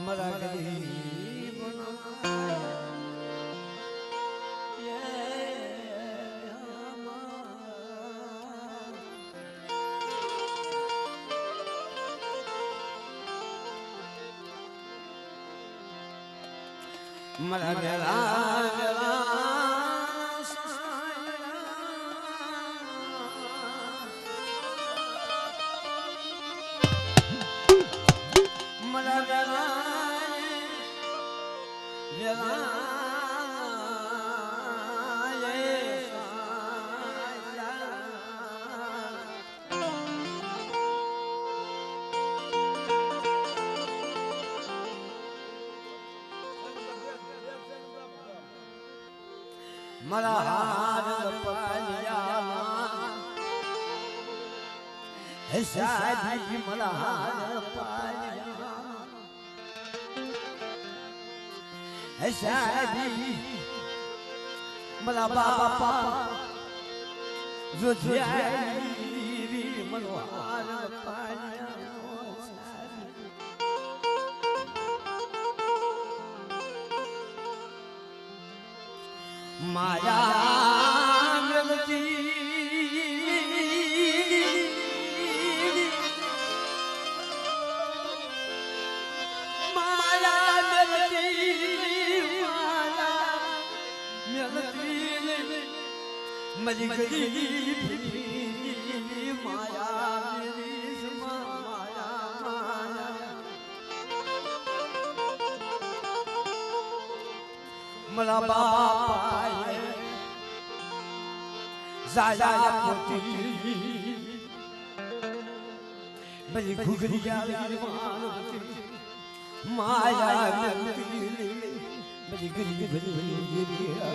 મરા ગરીબ મરા ગરા મરા ગરા મરા હાર પાલિયા હે સાજી મરા હાર પાલિયા હે સાજી મરા બાપા જો જારી મરા હાર પાલિયા માયા મેલતી માયા મેલતી માયા મેલતી મરી ગઈ માયા મેરી માયા માયા મરા બાપા Zaya poti Bali ghugriya Maya Bali ghugriya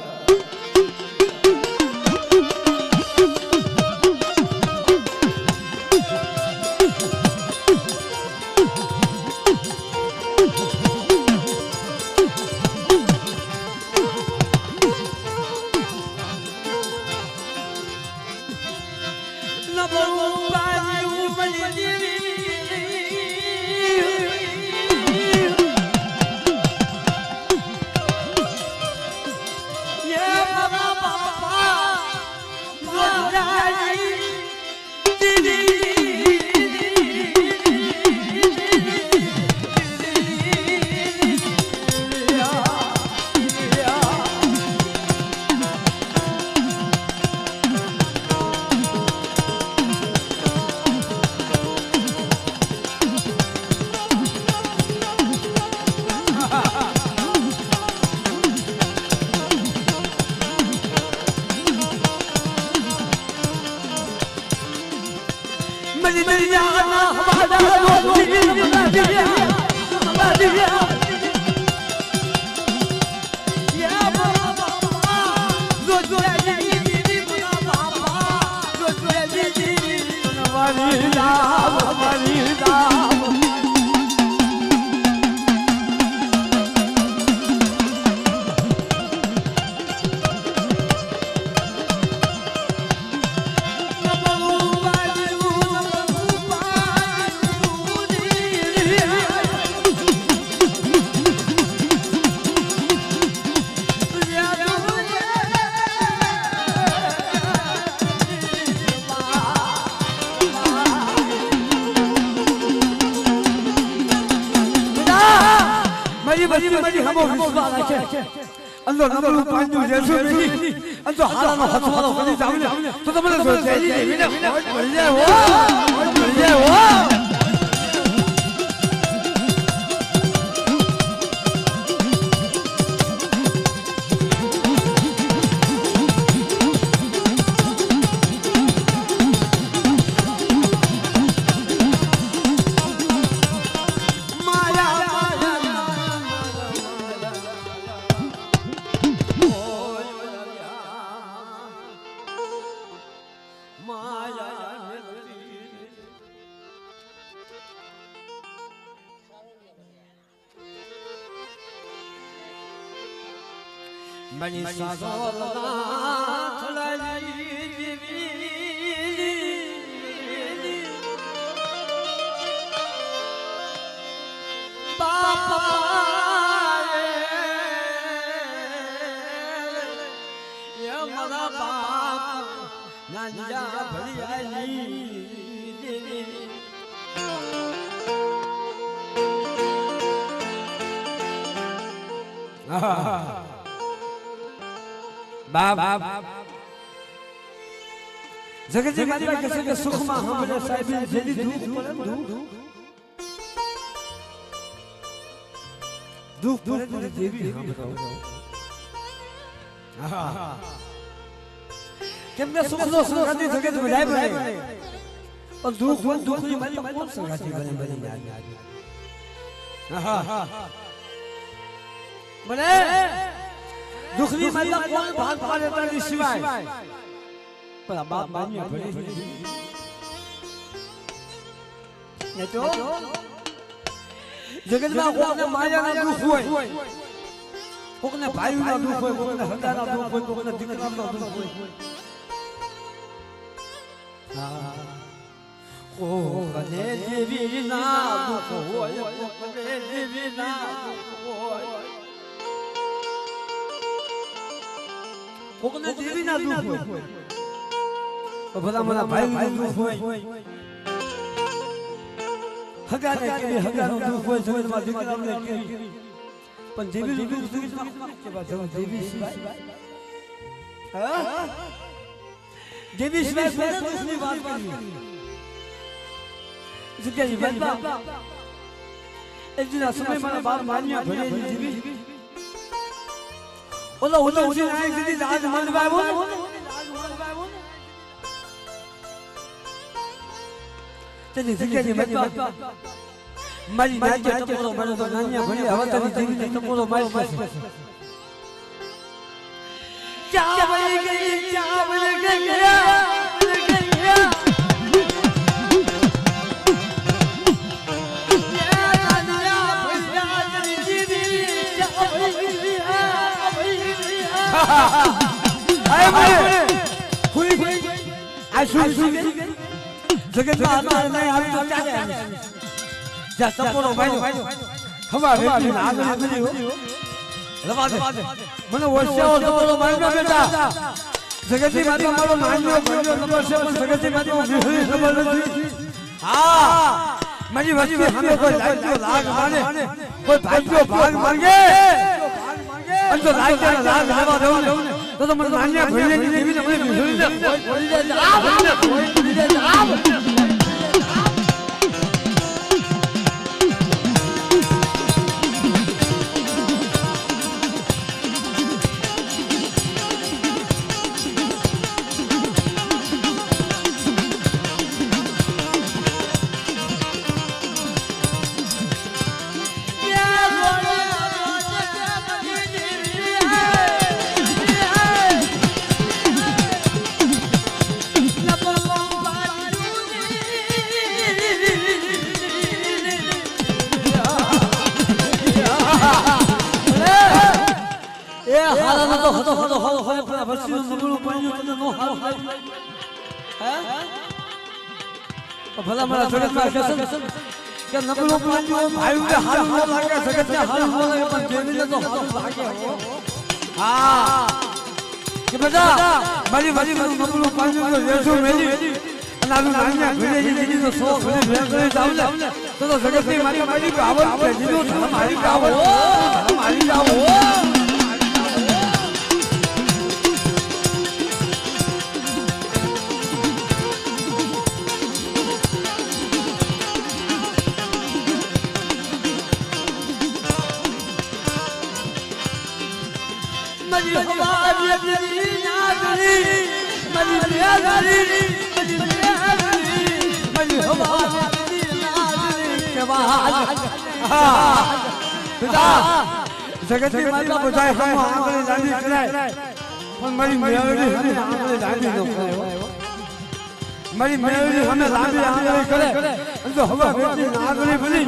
Mari hamo viswala ke ando namlu panju jesu ni ando harano hatwala khali jamne to tamane so jeli ni mari jaye wo Mani sazolna thalali Baba ya mara baap nanja bhali बाप जगत जी मारी कैसे के सुख में हमरे Sahib jelly दुख पड़े दुख पड़े तो देवी हम बताओ केम के सुख नो संगाती जगत में जाए बने और दुख की मारी कौन संगाती बने बने दुखनी मतलब कौन भाग पाले पर शिवाय पर बाप मानिए भले ये तो जगत में कोने माया ना दुख होय कोने भाई ना दुख होय कोने हंदा ना दुख होय कोने दिक्कत ना दुख होय हां ओ कने देवी ना दुख होय कोने देवी ना दुख होय कोकने देवी ना दुख होय तो भला मला भाई दुख होय हगाने के हगानो दुख होय समझ में दिक्कत ने के पण देवी दुख के बात देवी शिवाय हां देवी शिवाय कोने दुखनी बात करी जिके जी बात एक दिन समय मारा बात मानिया भले देवी ओला ओला उसी नायक दीदी राज मान बाबू तेरी जिके जी मत मारी नायक के तपोरो बनो तो नानिया भली हवा तरी देवी ने तपोरो मार क्या बन गई गया आए भाई हुई आज सुन जगत में आना नहीं हम तो क्या जाए जा तपोरो भाई हमारे नाग नहीं हो लगा दे मने वर्षा और तपोरो भाई का बेटा जगत की बात हमारो मानियो बोलो नमस्ते पर जगत की बात विहरी खबर नहीं हां मेरी वजह हमें कोई लाग माने कोई भाग्यो भाग मांगे अंतो लाग लावा दो तो मन मान्या भइले नि देवी ने मैले भिजुले बोलिले जा भला मला जगत में कसम क्या नकलो पांजो भाई के हाल हो लागे जगत के हाल हो लागे पर देवी ने तो हाल लागे हो हां के बेटा मारी नकलो पांजो जो येसु मेली अनालू नान्या घरे जी तो सो घरे भेल करे जावले तो जगत में मारी कावल के जीनो मारी कावल मारी जाओ मरी हमारी नागरी मरी नागरी मरी हमारी नागरी के बाद पिता जगत की माता बचाए हम आंगले जानी कराए पर मरी मेरी हम आंगले जानी न कराए મારી મેળવી અમે લાંબી આંગળી કરે અને જો હવા બેઠી આંગળી બની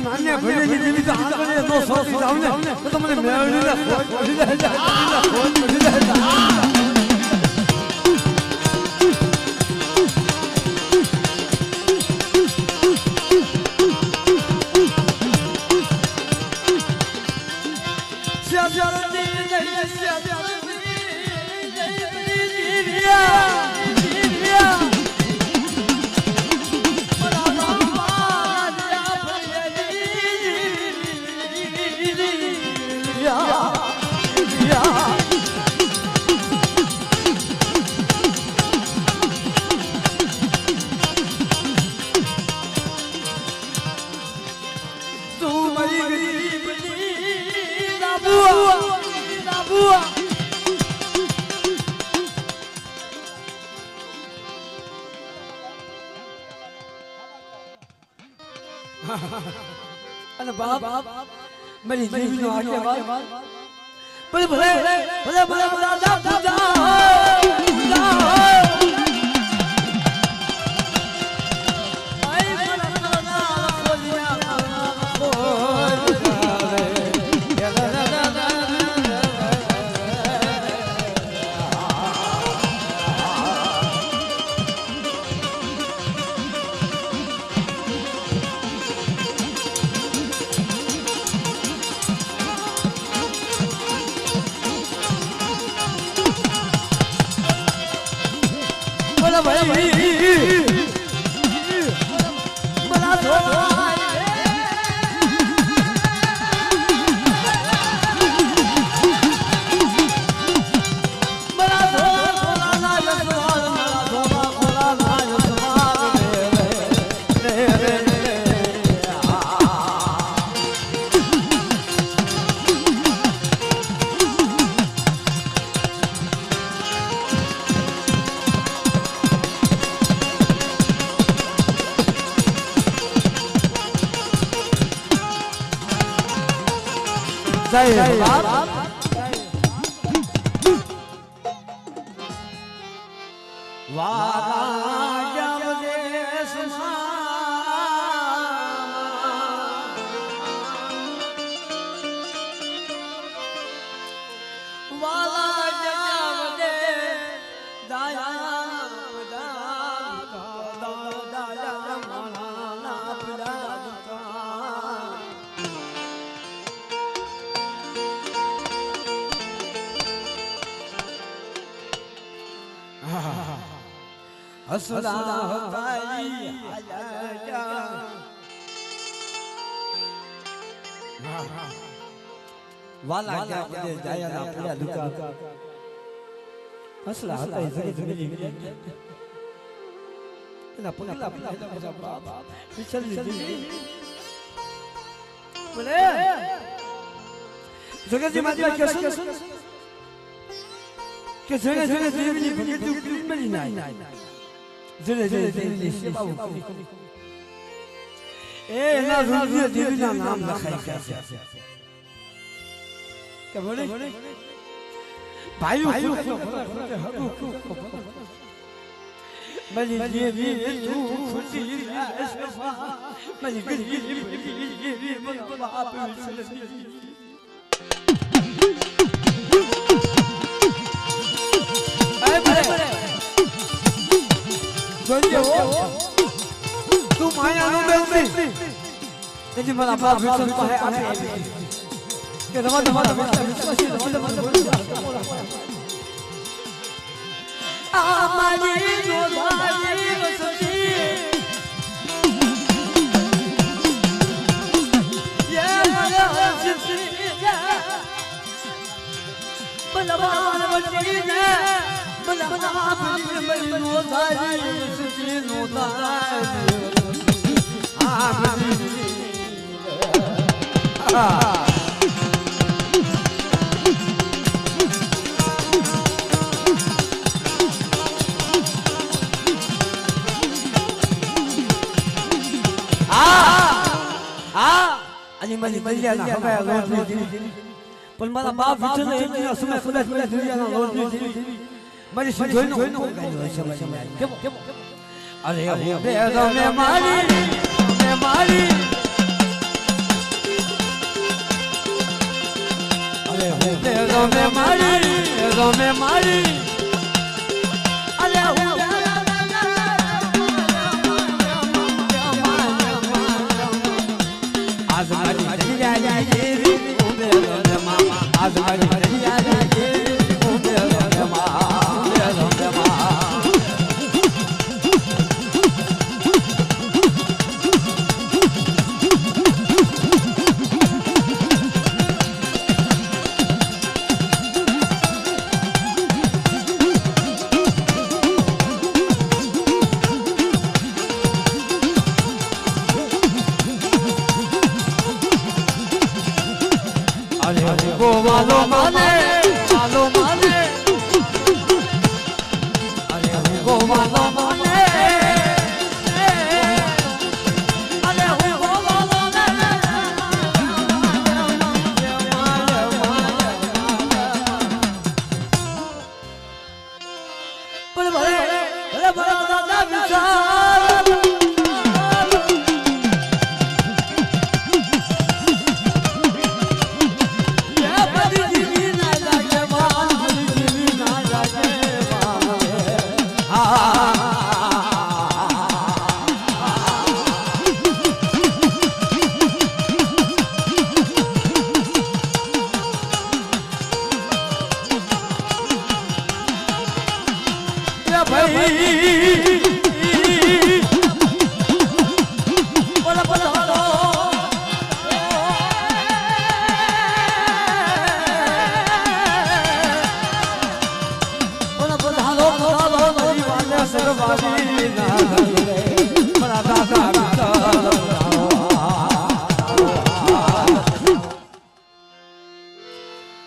નાન્યા ભરેલી જેવી તો આંગળી નો સોથી જાવ ને તો મને મેળવી ને પડી જાય અને બાપ મારી જીવનો આશીર્વાદ ભલે ભલે ભલે ભલે ભલે હસલા હતાઈ વાલા ક્યાં બધે જાયાના પૂરા દુકા હસલા હતાઈ જગત મિલી એના પગલા પગલા બાપ પીછલી દીધી બોલે જગતજી માજી કેસન કે જણે જણે દેવીની ભક્તિ મળી ના જણે જણે દેવીની સેવા એ એના રૂપિયા દેવીના નામ લખાઈ ગયા છે કે બોલે ભાઈઓ મળી દેવી તું ખુશી અશફા મળી ગઈ મન બાપ વિસરતી તું માયા નો બેસી તેથી મારા બાપ વિશ્વાસ પાસે આવી કે તમારા વિશ્વાસી આ મારી ગોધારી વસતી યે મારા વસતી બલવાન વસતી ને બલવાન મરી ગોધારી વસતી નો તારી આ અને મને મલ્યાના હવાયા લોટ દીધી પણ મારા બાપ વિચને એકના સમય કદાચ મને દુનિયાનો લોટ દીધી મારી જોઈનો ગાયો છે કેમ અરે હું બેદો મે મારી અરે હું બેદો મે મારી અરે હું આજ મારી દરિયા જેવી હું બેદો મે મામા આજ મારી દરિયા જેવી હું બેદો મે મામા માલો માને અરે ગો માલો માને અરે ગો માલો માને પર ભલે દાદા વિચાર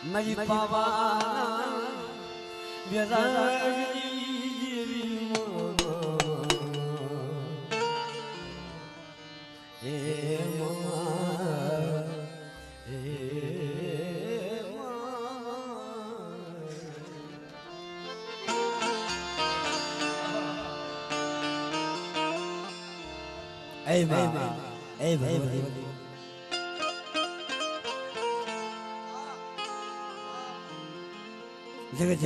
મરી પાવા એ ભાઈ જગત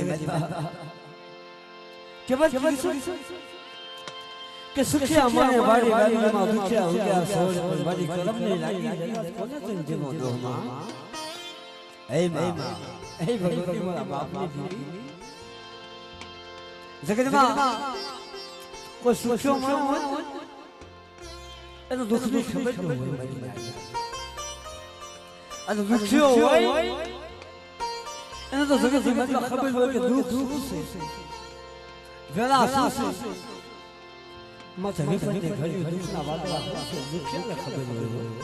કે સુખિયા મને વાડી વાડીમાં દુખ્યા ઉગ્યા સોળ વાડી કરમને લાગી કોને સંજીવો દોમાં એ ભગવાન મારા બાપની દીકરી જગતમાં કોઈ સુખ્યો માણો હોય એનો દુઃખની ખબર ન હોય અને દુખ્યો હોય એને તો જગતમાં ખબર હોય કે દુઃખ શું છે વેલા શું છે માથે વિપત્તિ ઘડી દુઃખના વાદળા છે દુખ્યાને ખબર હોય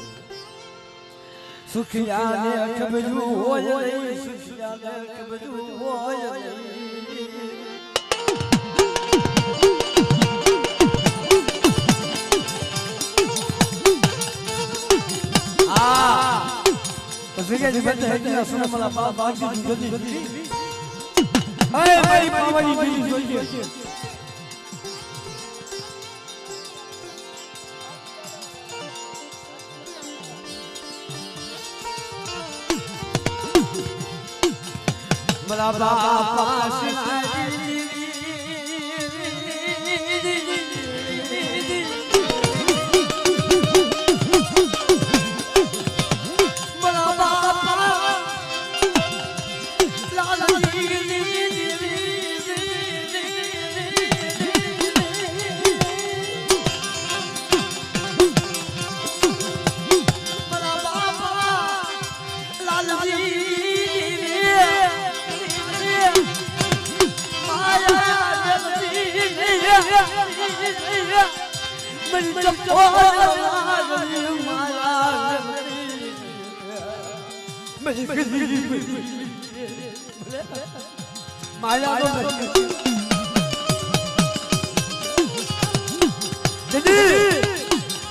સુખિયાને ખબર હોય સુખિયાને ખબર હોય જગ્યાએ બેઠા હેઠા સુને મારા બાપ બાકી જલ્દી અરે મારી પાવાની બીજી જોઈએ મારા બાપ પાસે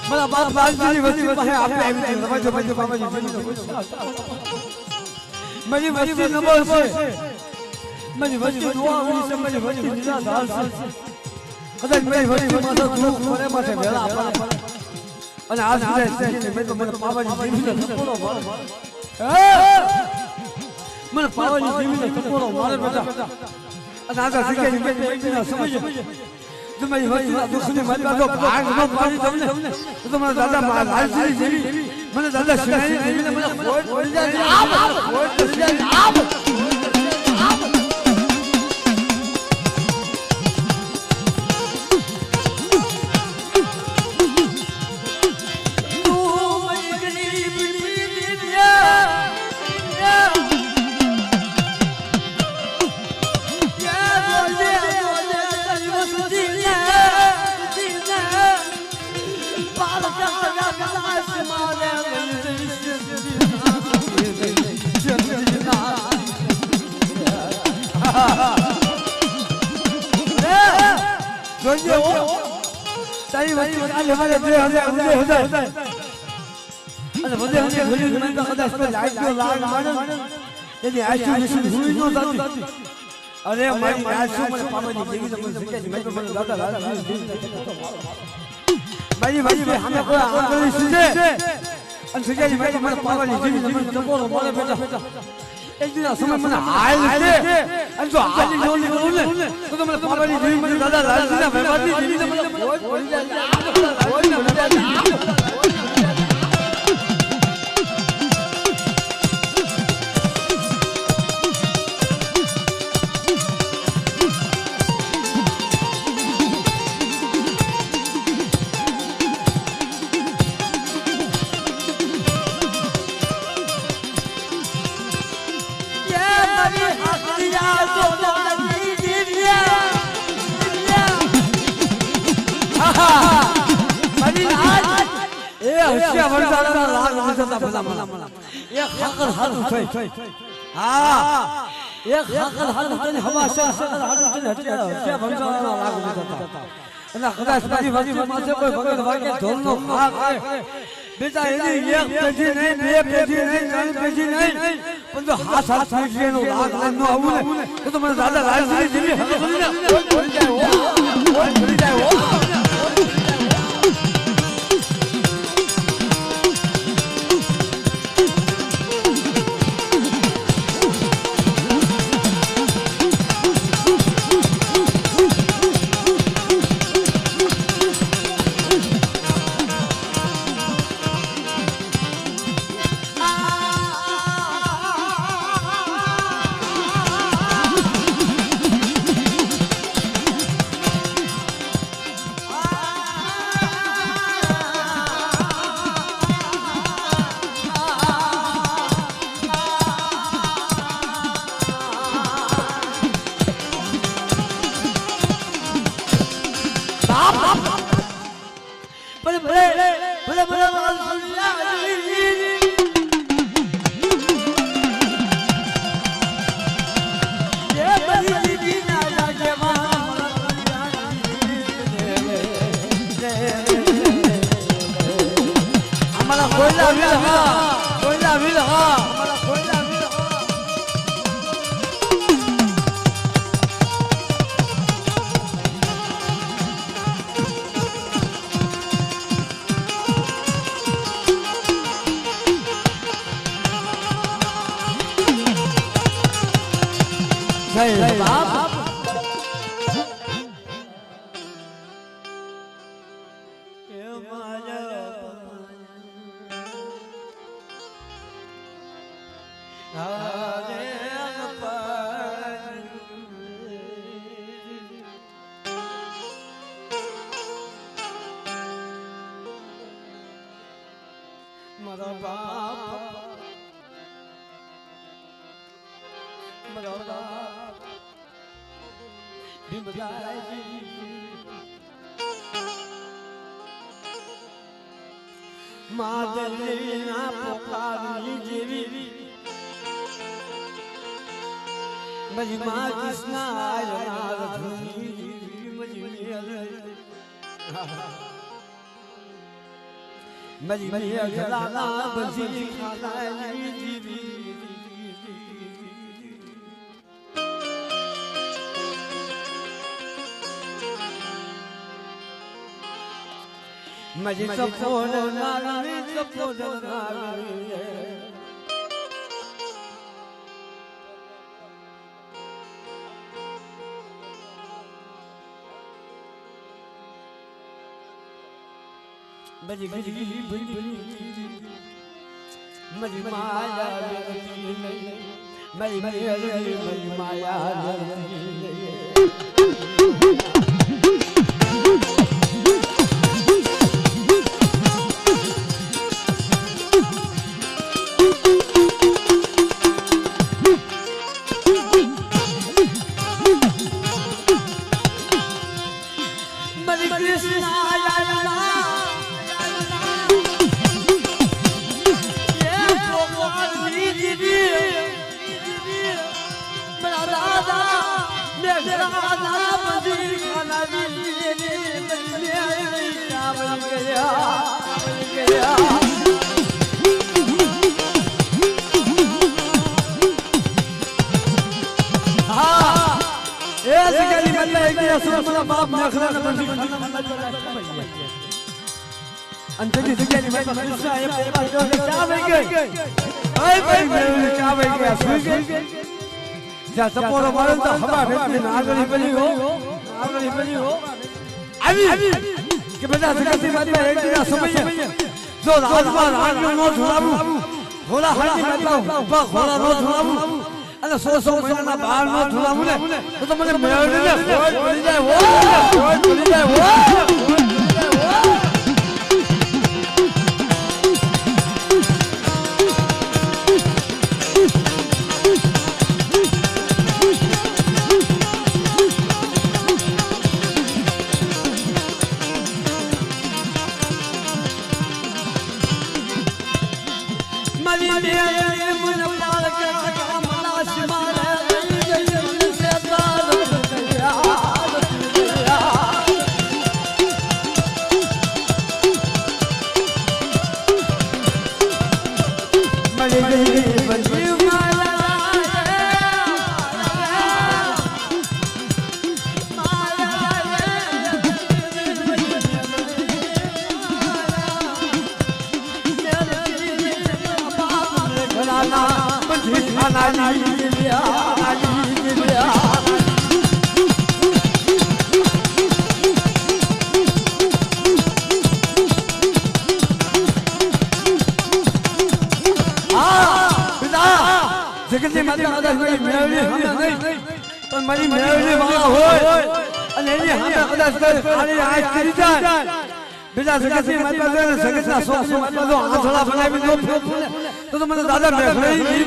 મારા બાપ બાજુની વસ્તી પાસે આપે આવી રવાજો બાજુ બાબાજી મારી વસ્તી નંબર છે મારી વસ્તી દુઆ ઉની છે મારી વસ્તી નિરાધાર છે કદાચ મેં વસ્તુમાં તો તું પડે માથે ભેળા પડે અને આજ સુધી મેં તો મને પાવાની જીવીને સપોરો મારે મને પાવાની જીવીને સપોરો મારે બેટા અને આજા શીખેની મેં સમજ તમારી વસ્તુના દુઃખની માતા જો ભાગ ન પાડી તમને તો તમારા દાદા લાલજી જેવી મને દાદા શિવાજી જેવીને મને કોઈ પડી જાય કોઈ પડી જાય તારી વચ્ચે કાલે મારે 2000 અને બધે હમે ભૂલી મને તો કદાચ કોઈ લાઈટ નો લાગ માને એની આશુ નિશુ ભૂલી નો જાતી અરે મારી આશુ મને પાવાની જેવી મને શીખે મેં તો મને દાદા લાલજી મારી ભાઈ હમે કોઈ આંગળી સુજે અને શીખે મેં તો મને પાવાની જેવી મને ચપોરો મારે બેટા એક દિન સમય મને હાલ છે અને જો હાલ નો લીધું ને તો મને પાવાની જેવી મને દાદા લાલજીના વ્યવહારની જેવી મને કોઈ પડી જાય કોઈ પડી જાય બેટા એની એક પેજી નહીં બે પેજી નહીં ત્રણ પેજી નહીં પણ જો હાથ હાથ પેજી નો લાગ ન આવું ને તો મને દાદા લાલજી જેવી પડી જાય પડી જાય માદલીના પોકારની જેવી મહિમા કૃષ્ણ આયના ધૂની મજી અગલાના બજી ખાલાની જીવી મજી સપોર નાગરી સપોર નાગરી મજી ગીરી ગીરી ભરી મજી માયા મજી મજી માયા અંતની જગ્યાની મારી કૃષ્ણ એ પેપર જોને ચા વઈ ગઈ ઓય ભાઈ મેં ચા વઈ ગયા સુઈ ગઈ જા સપોરો મારે તો હવા ભેટની આગળી બની હો આવી કે બધા જગતની માતા એક દિના સમય જો રાજમાં રાજનો નો ધોળાવું ઘોડા હાથી માતા ઉભા ઘોડા નો ધોળાવું અને 100 મહિનાના બહાર નો ધોળાવું ને તો મને મેળવીને પડી જાય જગતની માતા કદાચ મારી મેળવી હમે નહીં પણ મારી મેળવી વાળા હોય અને એની હમે કદાચ ખાલી આંખ કરી જાય બીજા જગતની માતા જગતના શોખની માતા જો આંધળા બનાવી દો તો મને દાદા મેળવી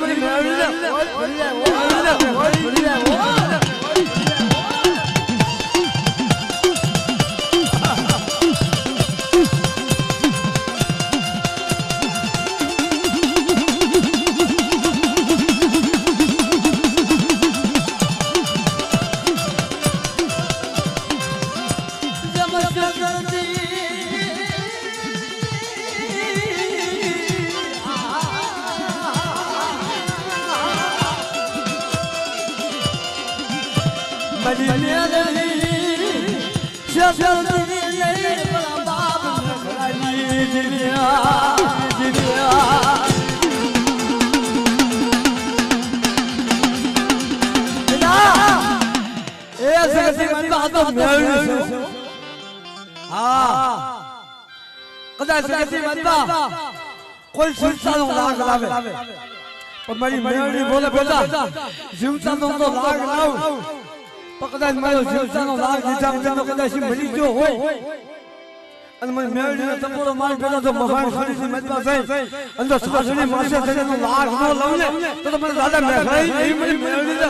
કદાચ જગતની માતા કોઈ જીવતાનો લાગ લાવે પણ મારી મેળવી બોલે બેટા જીવતાનો તો લાગ લાવ પણ કદાચ મારો જીવતાનો લાગ લીધા વગર કદાચ મરી ગયો હોય અને મને મેળવીને તપોરો મારી બેટા તો મહાન ખરીદી માતા થઈ અંદર સુરસની માસે થઈને લાગ ન લઉં ને તો મને દાદા મેઘરાઈ એ મને મેળવીને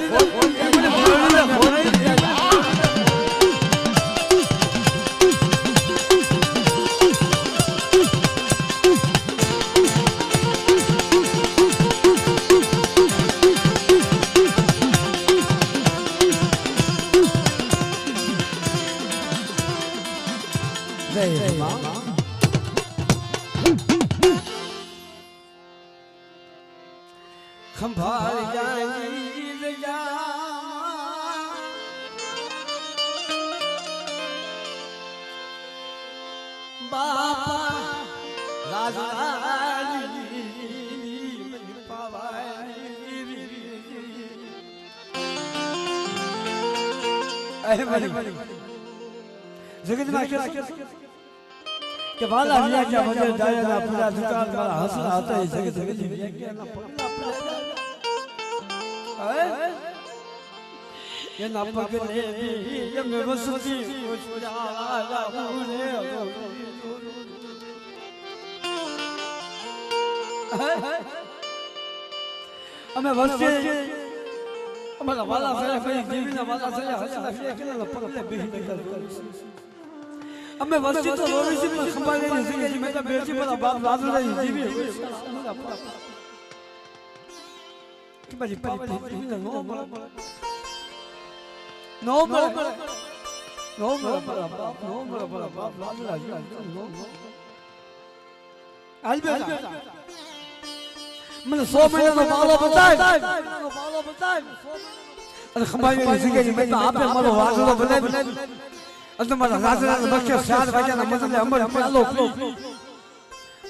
ખંભાળ જાની બાપા જગતમાં કે વાલા વિયા કે મને દાયના પૂરા દુકાન વાળા હસરા હતા એ જગત જગત વિયા કે એના પગલા એના પગલે એમ વસતી અમે વસતી અમારા વાલા સાહેબ દેવીના વાલા સાહેબ હસરા વિયા કે એના પગલે બેહી અમે વસ્તી તો રોવી છે સંભાળેલી જગ્યાએ મેં તો બેસી પર બાપ લાદુડાઈ જીવી કે બધી પાપ નો મળે બાપ લાદુડાઈ નો આલબે મને 100 મહિનાનો બાલો બતાય અને સંભાળેલી જગ્યાએ મેં તો આપે મારો વાસડો બનાવી અંત મારા રાજરાના બક્ષે 4 વાગ્યાના મતલબ અમર પ્યાલો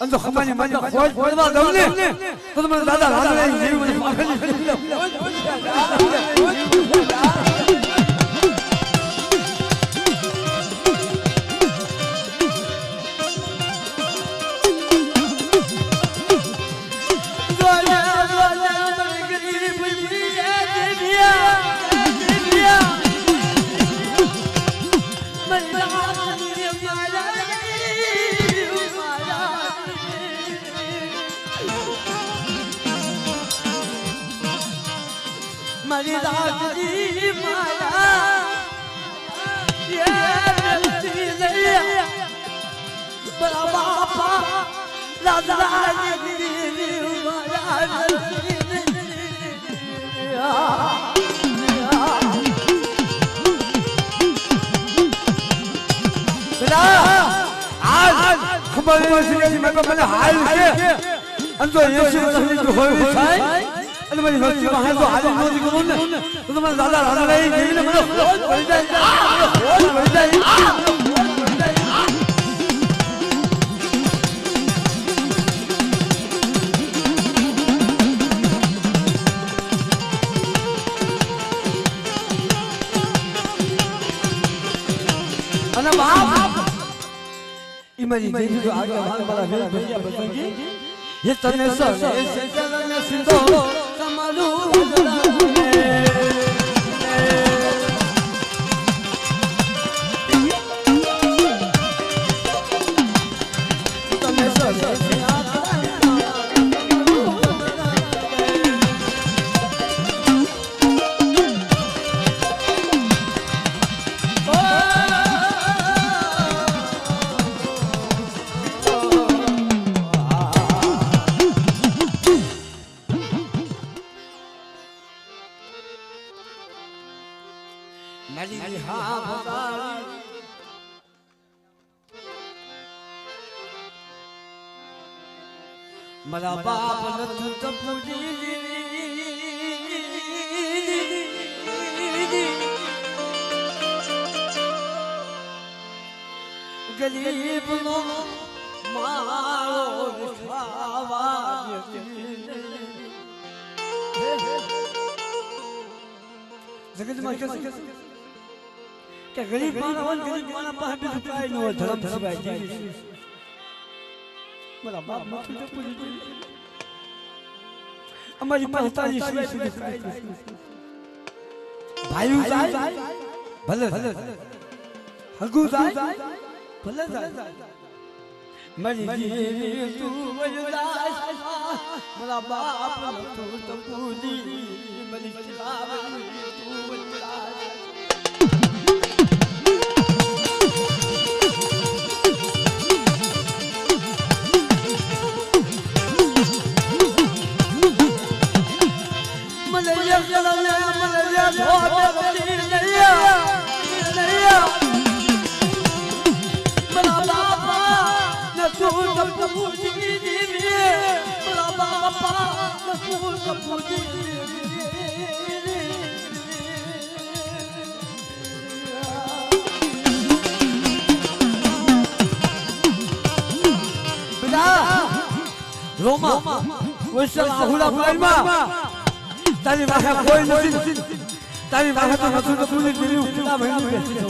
અંત ખમાની મને ખોજ પડવા દઉં ને તો મને દાદા રાજરાની જીવ મને પાખલી મારી દાદી માયા યે નસીયા બરા બાપા રાજાની માયા બેટા આજ ખબર નથી મેં તો મને હાલ છે અંતો 80 વર્ષની હોય થાય અને મારી વસ્તીમાં હાલ તો હાલી નોંધી કરું ને તો તમારા દાદા રાજાએ જીવીને મને પડી જાય અને બાપ ઈમાની જેવી તો આગળ ભાગ વાળા વેલ ભૈયા બતંગી ये तने सर ने सिंधो कमलू तने सर મારા બાપ નથી તપુજી ગરીબ નો મારો ખાવા જગતમાં કે ગરીબ મારા પાસે બીજું કાંઈ ન હોય ધર્મ સિવાય મારા બાપ નથી તપુજી અમારી પાસે ભાઈ જાય ભલે હગુ જાય ભલે જાય મારી જીવી તું વજદાસ મારા બાપ નથી તપુજી મારી ચલાવણી તું વજદાસ બેટા વૈશાલ આહુલા પાલમાં તારી વાહે કોઈ નથી તારી વાહે તો નથી તો તું જેવી ઉઠતા ભઈ બેસી છો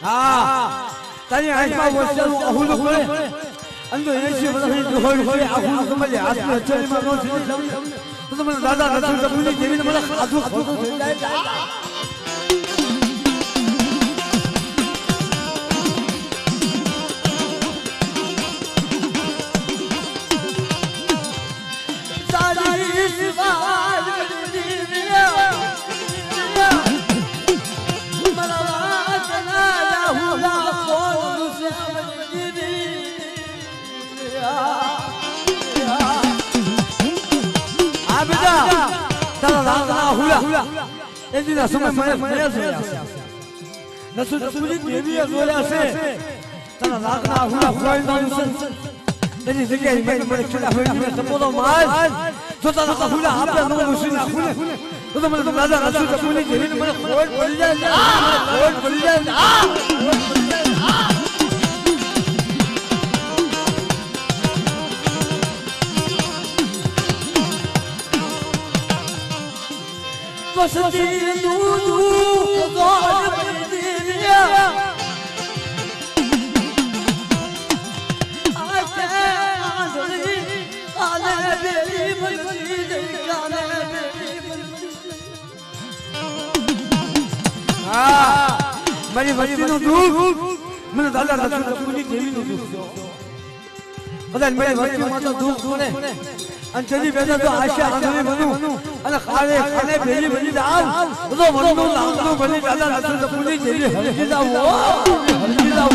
હા તારી આંખમાં વૈશાલ આહુલો પડે અંદો એસી વર્ષની દોહડ હોય આહુલો સમજે હાથમાં ચરીમાં નો છે તો મને દાદા નથી તો તું જેવી મને ખાધું ખાધું થઈ જાય એજીના સમય મને જોયા નસુ તપુજી દેવીએ જોયા છે તને લાગના હુલા ખોઈવાનું છે એની જગ્યાએ મને ખડા હોઈને તપોનો માલ જો તને હુલા આપે નો મુસીના ખુલે તો મને દાદા નસુ તપુજી દેવીને મને ખોઈ પડી જાય ખોઈ પડી જાય વસતી દૂધુ ગોળ મંદિરિયા આકે આંધળી આલે બેલી મલતી જગાને બેલી મલતી હા મારી વસ્તીનું દુઃખ મને દાદા નથી તપુજી દેવીનું દુઃખ બધા મારી વસ્તીમાં તો દુઃખ પડે અને તેની બેટા તો આશા આંધળી બનું અને ખાને બેલી બની જાવ તો મનનું લાગતું બની દાદા નથી તપુજી દેવી હરજી જાવ હરજી જાવ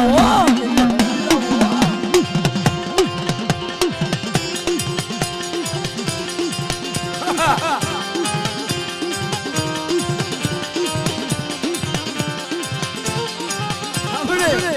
આપણે